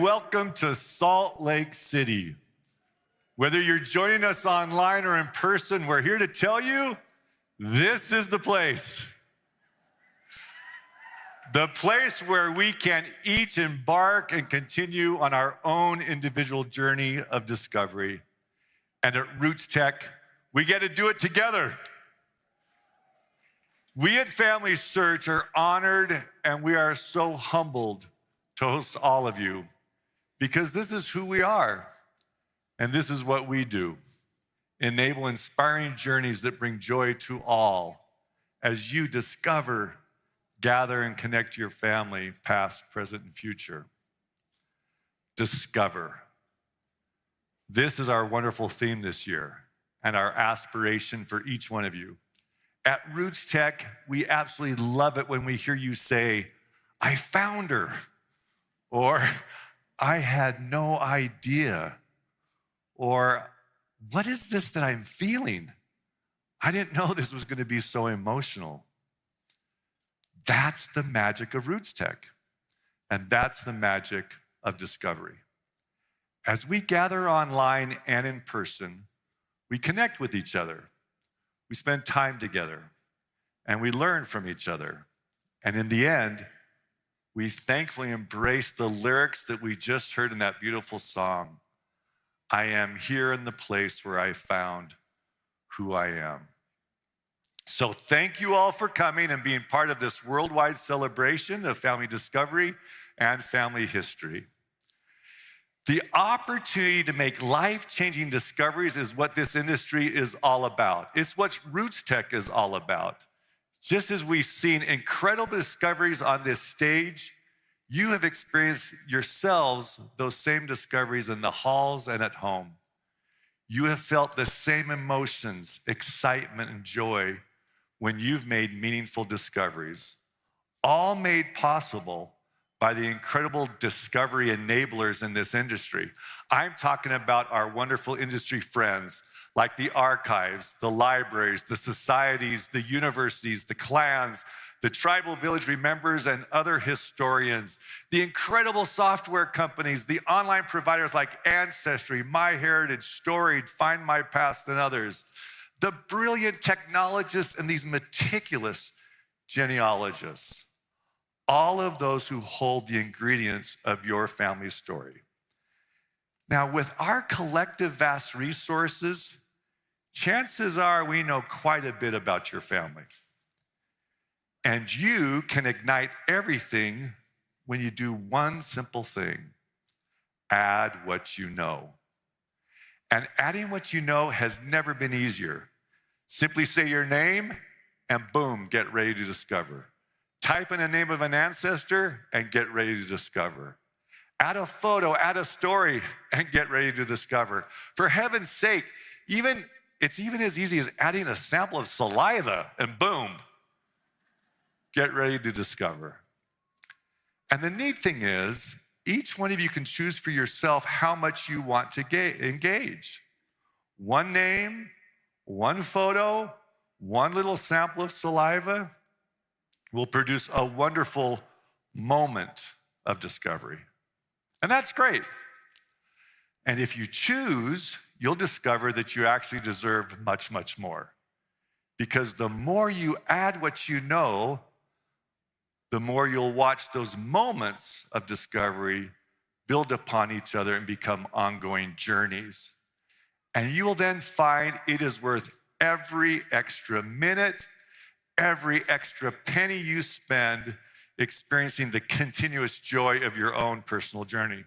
welcome to Salt Lake City. Whether you're joining us online or in person, we're here to tell you this is the place. The place where we can each embark and continue on our own individual journey of discovery. And at RootsTech, we get to do it together. We at FamilySearch are honored and we are so humbled to host all of you because this is who we are and this is what we do. Enable inspiring journeys that bring joy to all as you discover, gather, and connect your family, past, present, and future. Discover. This is our wonderful theme this year and our aspiration for each one of you. At RootsTech, we absolutely love it when we hear you say, I found her, or I had no idea, or what is this that I'm feeling? I didn't know this was going to be so emotional. That's the magic of RootsTech, and that's the magic of discovery. As we gather online and in person, we connect with each other. We spend time together, and we learn from each other. And in the end, we thankfully embrace the lyrics that we just heard in that beautiful song. I am here in the place where I found who I am. So thank you all for coming and being part of this worldwide celebration of family discovery and family history. The opportunity to make life-changing discoveries is what this industry is all about. It's what RootsTech is all about. Just as we've seen incredible discoveries on this stage, you have experienced yourselves those same discoveries in the halls and at home. You have felt the same emotions, excitement, and joy when you've made meaningful discoveries, all made possible by the incredible discovery enablers in this industry. I'm talking about our wonderful industry friends like the archives, the libraries, the societies, the universities, the clans, the tribal village remembers, and other historians, the incredible software companies, the online providers like Ancestry, MyHeritage, Storied, Find My Past, and others, the brilliant technologists and these meticulous genealogists. All of those who hold the ingredients of your family story. Now, with our collective vast resources, chances are we know quite a bit about your family. And you can ignite everything when you do one simple thing: add what you know. And adding what you know has never been easier. Simply say your name and boom, get ready to discover. Type in the name of an ancestor and get ready to discover. Add a photo, add a story, and get ready to discover. For heaven's sake, it's even as easy as adding a sample of saliva and boom, get ready to discover. And the neat thing is, each one of you can choose for yourself how much you want to engage. One name, one photo, one little sample of saliva will produce a wonderful moment of discovery. And that's great. And if you choose, you'll discover that you actually deserve much, much more. Because the more you add what you know, the more you'll watch those moments of discovery build upon each other and become ongoing journeys. And you will then find it is worth every extra minute, every extra penny you spend experiencing the continuous joy of your own personal journey.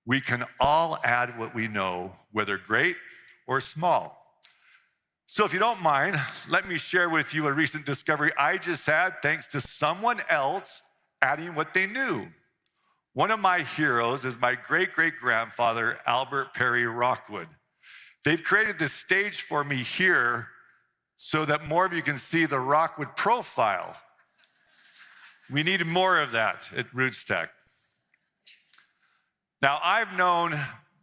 We can all add what we know, whether great or small. So if you don't mind, let me share with you a recent discovery I just had thanks to someone else adding what they knew. One of my heroes is my great-great-grandfather, Albert Perry Rockwood. They've created this stage for me here so that more of you can see the Rockwood profile. We need more of that at RootsTech. Now, I've known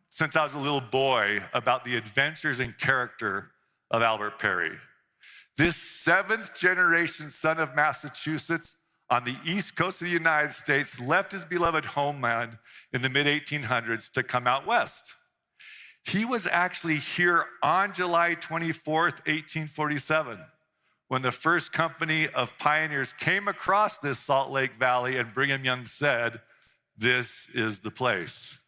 since I was a little boy about the adventures and character of Albert Perry. This 7th generation son of Massachusetts, on the east coast of the United States left his beloved homeland in the mid-1800s to come out west. He was actually here on July 24th, 1847, when the first company of pioneers came across this Salt Lake Valley, and Brigham Young said, "This is the place."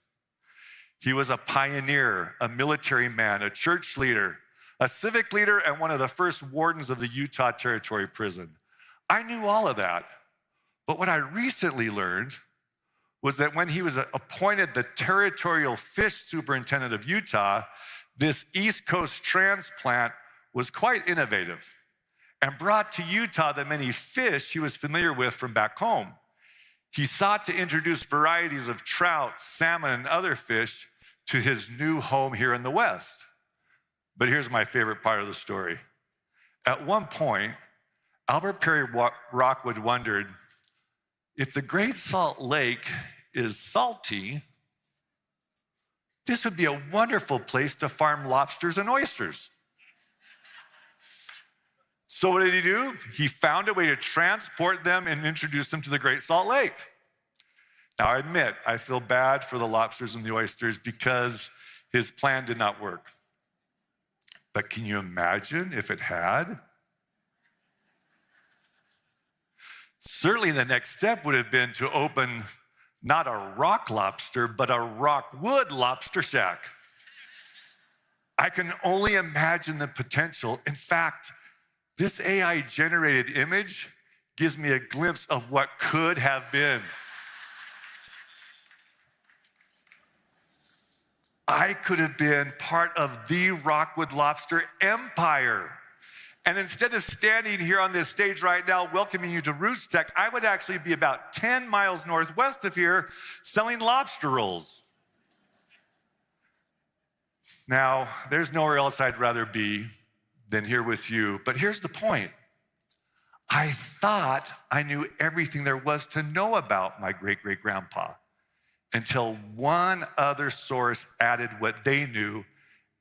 He was a pioneer, a military man, a church leader, a civic leader, and one of the first wardens of the Utah Territory Prison. I knew all of that, but what I recently learned was that when he was appointed the territorial fish superintendent of Utah, this East Coast transplant was quite innovative and brought to Utah the many fish he was familiar with from back home. He sought to introduce varieties of trout, salmon, and other fish to his new home here in the West. But here's my favorite part of the story. At one point, Albert Perry Rockwood wondered, if the Great Salt Lake is salty, this would be a wonderful place to farm lobsters and oysters. So what did he do? He found a way to transport them and introduce them to the Great Salt Lake. Now, I admit, I feel bad for the lobsters and the oysters because his plan did not work. But can you imagine if it had? Certainly the next step would have been to open not a rock lobster, but a Rockwood lobster shack. I can only imagine the potential. In fact, this AI-generated image gives me a glimpse of what could have been. I could have been part of the Rockwood lobster empire. And instead of standing here on this stage right now welcoming you to RootsTech, I would actually be about 10 miles northwest of here selling lobster rolls. Now, there's nowhere else I'd rather be than here with you, but here's the point. I thought I knew everything there was to know about my great-great-grandpa until one other source added what they knew,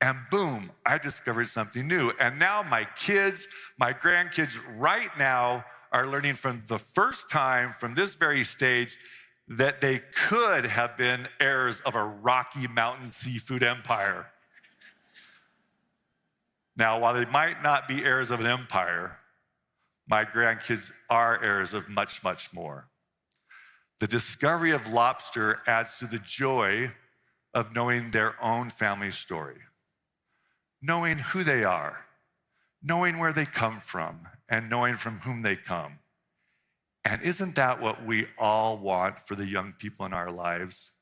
and boom, I discovered something new. And now my kids, my grandkids right now are learning from the first time from this very stage that they could have been heirs of a Rocky Mountain seafood empire. Now, while they might not be heirs of an empire, my grandkids are heirs of much, much more. The discovery of lobster adds to the joy of knowing their own family story, knowing who they are, knowing where they come from, and knowing from whom they come. And isn't that what we all want for the young people in our lives?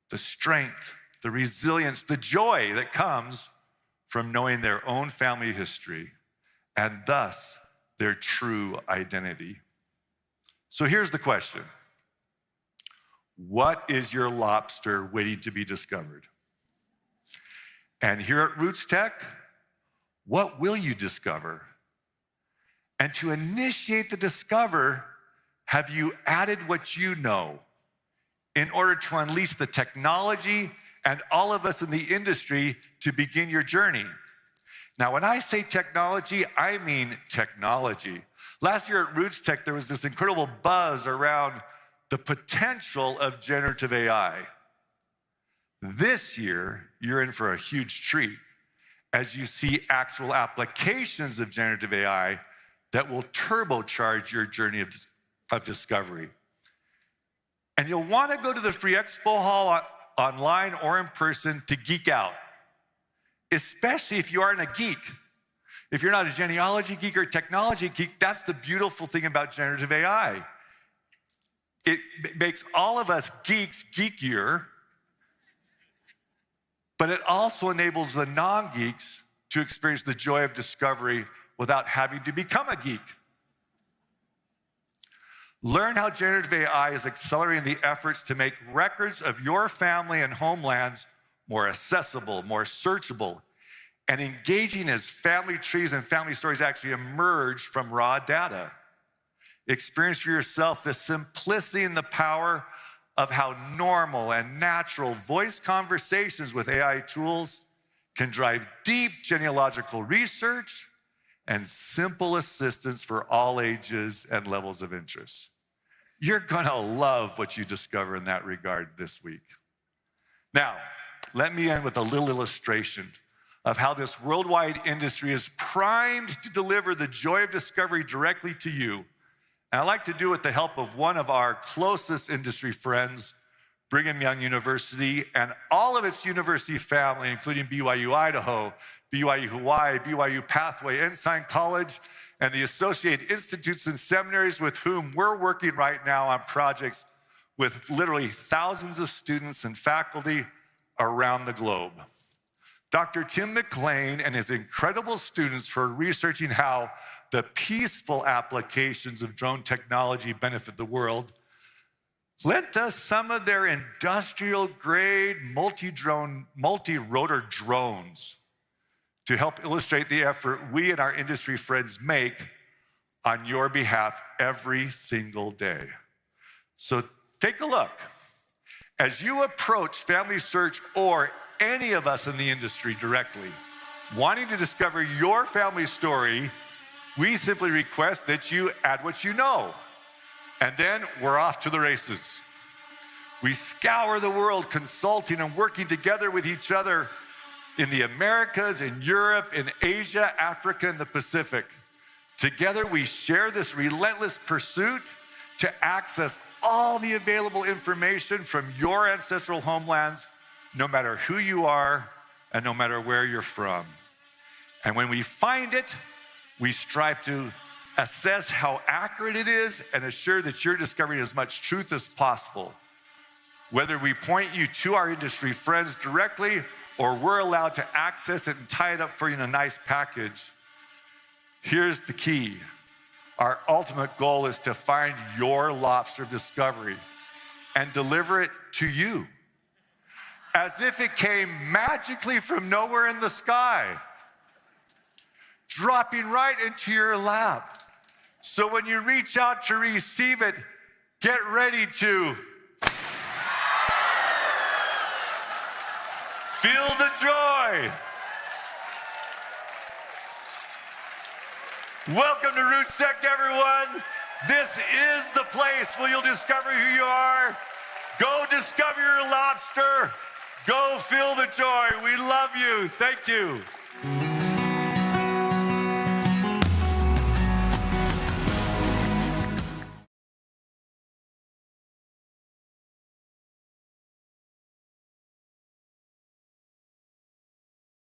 The strength, the resilience, the joy that comes from knowing their own family history and thus their true identity. So here's the question. What is your lobster waiting to be discovered? And here at RootsTech, what will you discover? And to initiate the discover, have you added what you know in order to unleash the technology and all of us in the industry to begin your journey? Now, when I say technology, I mean technology. Last year at RootsTech, there was this incredible buzz around the potential of generative AI. This year, you're in for a huge treat as you see actual applications of generative AI that will turbocharge your journey of discovery. And you'll want to go to the free expo hall online or in person to geek out, especially if you aren't a geek. If you're not a genealogy geek or technology geek, that's the beautiful thing about generative AI. It makes all of us geeks geekier, but it also enables the non-geeks to experience the joy of discovery without having to become a geek. Learn how generative AI is accelerating the efforts to make records of your family and homelands more accessible, more searchable, and engaging as family trees and family stories actually emerge from raw data. Experience for yourself the simplicity and the power of how normal and natural voice conversations with AI tools can drive deep genealogical research and simple assistance for all ages and levels of interest. You're gonna love what you discover in that regard this week. Now, let me end with a little illustration of how this worldwide industry is primed to deliver the joy of discovery directly to you. And I like to do it with the help of one of our closest industry friends, Brigham Young University, and all of its university family, including BYU Idaho, BYU Hawaii, BYU Pathway, Ensign College, and the associated institutes and seminaries with whom we're working right now on projects with literally thousands of students and faculty around the globe. Dr. Tim McLean and his incredible students who are researching how the peaceful applications of drone technology benefit the world lent us some of their industrial-grade multi-rotor drones to help illustrate the effort we and our industry friends make on your behalf every single day. So take a look. As you approach FamilySearch or any of us in the industry directly, wanting to discover your family story, we simply request that you add what you know. And then we're off to the races. We scour the world consulting and working together with each other in the Americas, in Europe, in Asia, Africa, and the Pacific. Together we share this relentless pursuit to access all the available information from your ancestral homelands, no matter who you are and no matter where you're from. And when we find it, we strive to assess how accurate it is and assure that you're discovering as much truth as possible. Whether we point you to our industry friends directly or we're allowed to access it and tie it up for you in a nice package, here's the key. Our ultimate goal is to find your lobster discovery and deliver it to you as if it came magically from nowhere in the sky, dropping right into your lap. So when you reach out to receive it, get ready to feel the joy. Welcome to RootsTech, everyone. This is the place where you'll discover who you are. Go discover your lobster. Go feel the joy. We love you. Thank you.